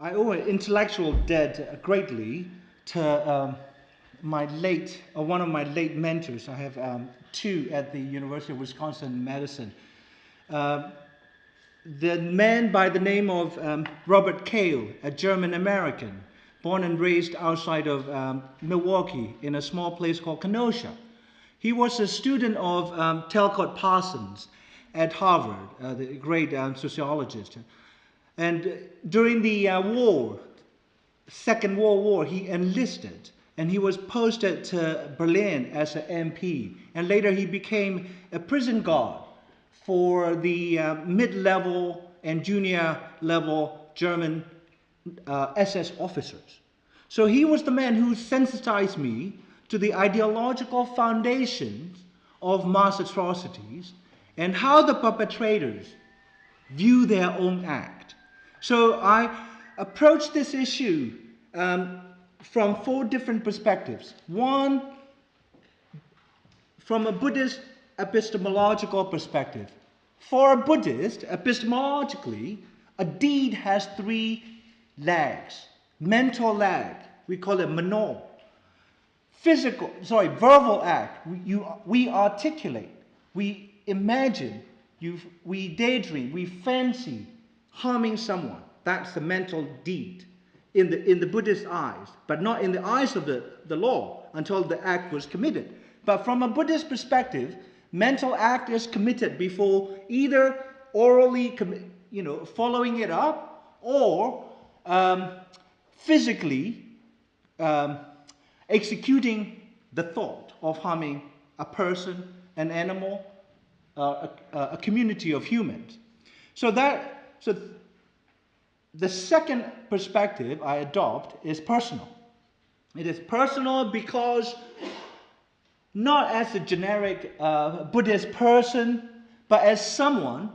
I owe an intellectual debt greatly to one of my late mentors. I have two at the University of Wisconsin-Madison. The man by the name of Robert Cale, a German-American, born and raised outside of Milwaukee in a small place called Kenosha. He was a student of Talcott Parsons at Harvard, the great sociologist. And during the Second World War, he enlisted and he was posted to Berlin as an MP. And later he became a prison guard for the mid-level and junior level German SS officers. So he was the man who sensitized me to the ideological foundations of mass atrocities and how the perpetrators view their own act. So I approached this issue from four different perspectives. One, from a Buddhist epistemological perspective. For a Buddhist, epistemologically, a deed has three legs. Mental leg, we call it mano. Verbal act, we articulate, we imagine, we daydream, we fancy harming someone. That's the mental deed in the Buddhist eyes, but not in the eyes of the law until the act was committed. But from a Buddhist perspective, mental act is committed before either orally, following it up, or physically executing the thought of harming a person, an animal, a community of humans. So the second perspective I adopt is personal. It is personal because not as a generic Buddhist person, but as someone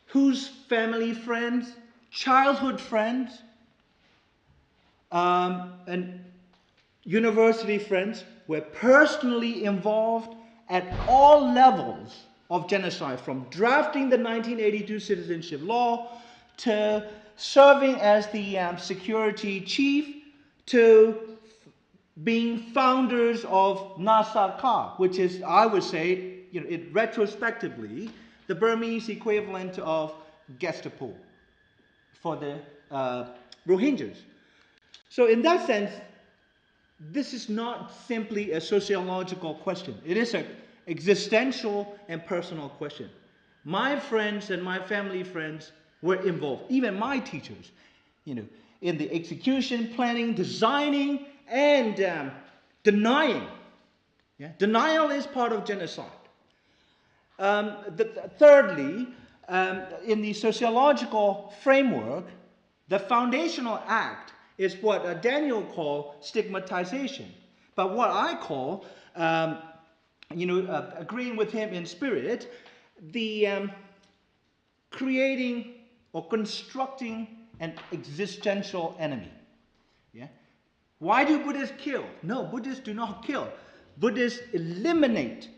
whose family friends, childhood friends, and university friends were personally involved at all levels of genocide, from drafting the 1982 citizenship law to serving as the security chief to being founders of Nasaka, which is, I would say, retrospectively, the Burmese equivalent of Gestapo for the Rohingyas. So in that sense, this is not simply a sociological question. It is an existential and personal question. My friends and my family friends were involved, even my teachers, in the execution, planning, designing, and denying. Yeah? Denial is part of genocide. Thirdly, in the sociological framework, the foundational act is what Daniel called stigmatization. But what I call, agreeing with him in spirit, the creating or constructing an existential enemy. Yeah? Why do Buddhists kill? No, Buddhists do not kill. Buddhists eliminate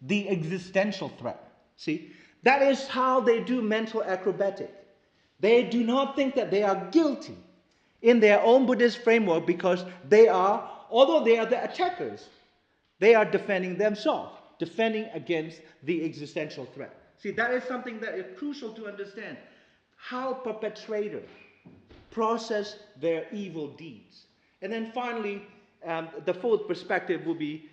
the existential threat. See, that is how they do mental acrobatic. They do not think that they are guilty in their own Buddhist framework because although they are the attackers, they are defending themselves, defending against the existential threat. See, that is something that is crucial to understand. How perpetrators process their evil deeds. And then finally, the fourth perspective will be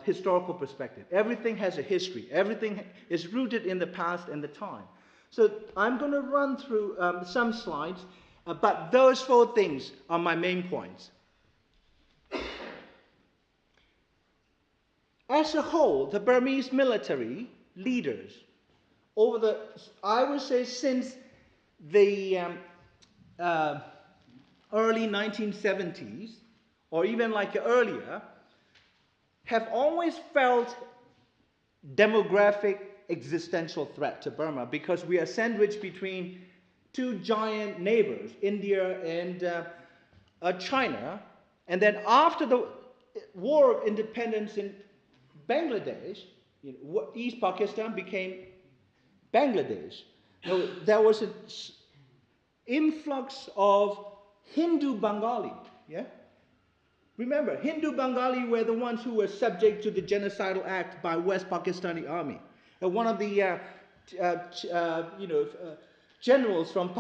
historical perspective. Everything has a history. Everything is rooted in the past and the time. So I'm going to run through some slides, but those four things are my main points. As a whole, the Burmese military leaders, I would say since the early 1970s, or even earlier, have always felt demographic existential threat to Burma because we are sandwiched between two giant neighbors, India and China. And then after the War of Independence in Bangladesh, East Pakistan became Bangladesh. There was influx of Hindu Bengali. Yeah? Remember, Hindu Bengali were the ones who were subject to the genocidal act by West Pakistani army. And one of the generals from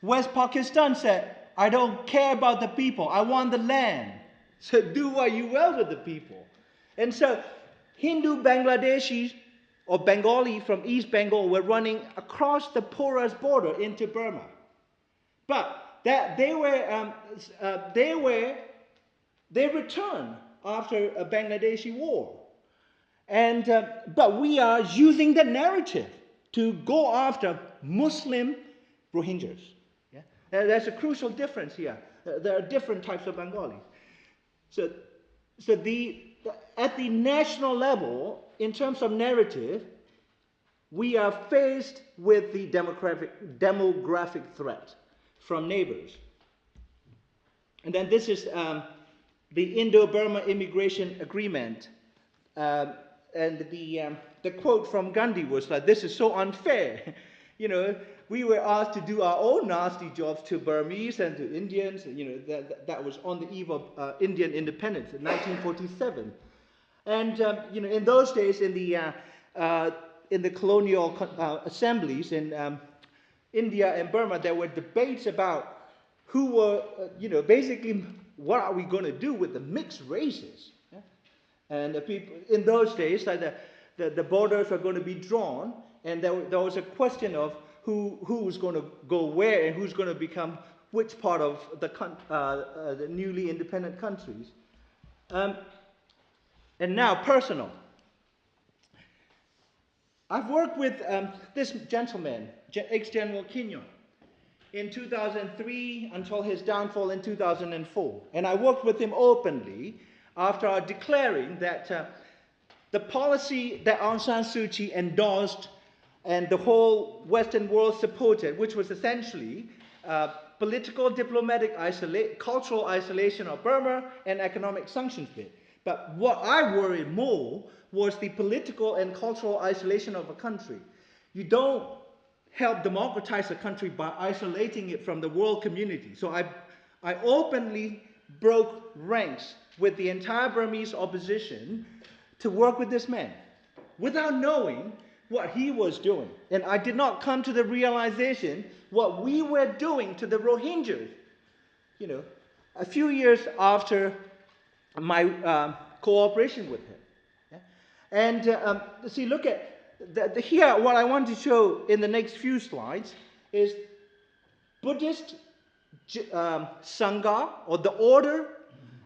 West Pakistan said, I don't care about the people, I want the land. So do what you will with the people. And so Hindu Bangladeshis or Bengali from East Bengal were running across the porous border into Burma. But they returned after a Bangladeshi war. And, but we are using the narrative to go after Muslim Rohingyas. Yeah? There's a crucial difference here. There are different types of Bengalis. So at the national level, in terms of narrative, we are faced with the demographic threat from neighbors. And then this is the Indo-Burma Immigration Agreement. And the quote from Gandhi was like, this is so unfair. You know, we were asked to do our own nasty jobs to Burmese and to Indians. You know, that was on the eve of Indian independence in 1947. And, you know, in those days, in the colonial assemblies in India and Burma, there were debates about who were, you know, basically, what are we going to do with the mixed races? Yeah? And the people in those days, like the borders were going to be drawn, and there was a question of who's going to go where and who's going to become which part of the newly independent countries. And now, personal. I've worked with this gentleman, ex-General Kinyon, in 2003 until his downfall in 2004. And I worked with him openly after declaring that the policy that Aung San Suu Kyi endorsed and the whole Western world supported, which was essentially political, diplomatic, cultural isolation of Burma and economic sanctions bit. But what I worried more was the political and cultural isolation of a country. You don't help democratize a country by isolating it from the world community. So I openly broke ranks with the entire Burmese opposition to work with this man without knowing what he was doing. And I did not come to the realization what we were doing to the Rohingyas, you know, a few years after my cooperation with him. Yeah? And see, look at here, what I want to show in the next few slides is Buddhist Sangha, or the order,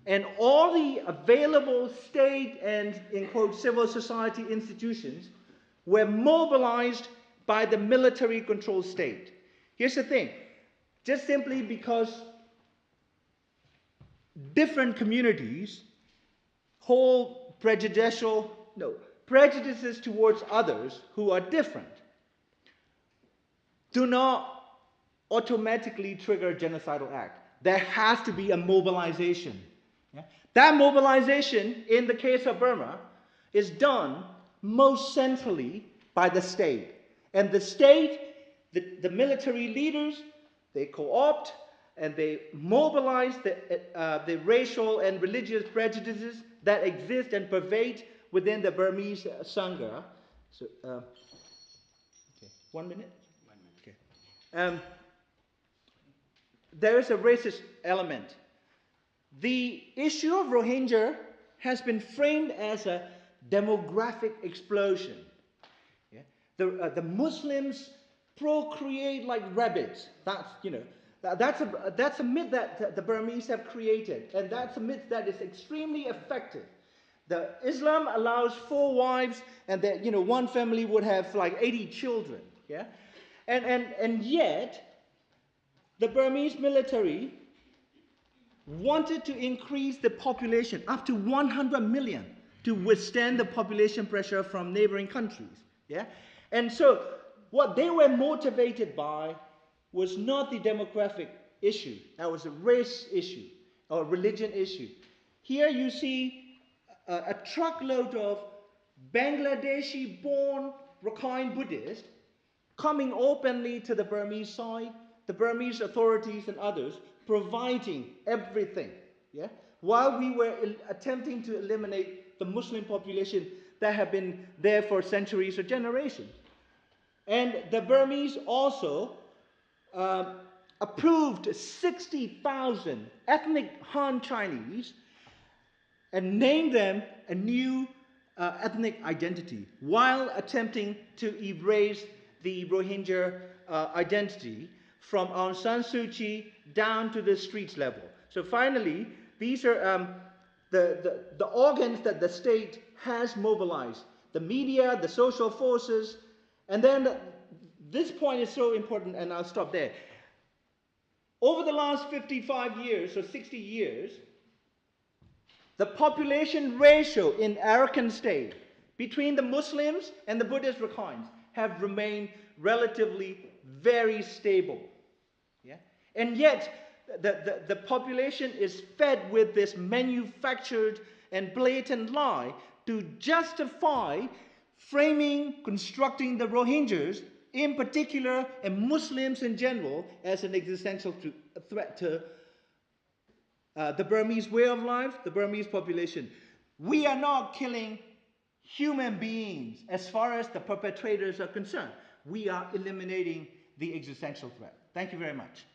and all the available state and, in quote, civil society institutions were mobilized by the military-controlled state. Here's the thing. Just simply because different communities hold prejudices towards others who are different do not automatically trigger a genocidal act. There has to be a mobilization. Yeah? That mobilization, in the case of Burma, is done most centrally by the state. And the state, the military leaders, they co-opt and they mobilize the racial and religious prejudices that exist and pervade within the Burmese Sangha. So, okay, 1 minute? 1 minute. Okay. There is a racist element. The issue of Rohingya has been framed as a demographic explosion. Yeah? The Muslims procreate like rabbits. That's, you know, that's a myth that the Burmese have created, and that's a myth that is extremely effective. The Islam allows 4 wives, and that, you know, one family would have like 80 children. Yeah, and yet the Burmese military wanted to increase the population up to 100 million to withstand the population pressure from neighboring countries. Yeah, and so what they were motivated by was not the demographic issue. That was a race issue or religion issue. Here you see a truckload of Bangladeshi-born Rakhine Buddhists coming openly to the Burmese side, the Burmese authorities and others providing everything, yeah, while we were attempting to eliminate the Muslim population that have been there for centuries or generations. And the Burmese also approved 60,000 ethnic Han Chinese and named them a new ethnic identity while attempting to erase the Rohingya identity from Aung San Suu Kyi down to the streets level. So finally, these are the organs that the state has mobilized, the media, the social forces, and then this point is so important, and I'll stop there. Over the last 55 years or 60 years, the population ratio in Arakan state between the Muslims and the Buddhist Rakhines have remained relatively very stable. Yeah? And yet, the population is fed with this manufactured and blatant lie to justify framing, constructing the Rohingyas in particular, and Muslims in general, as an existential threat to the Burmese way of life, the Burmese population. We are not killing human beings as far as the perpetrators are concerned. We are eliminating the existential threat. Thank you very much.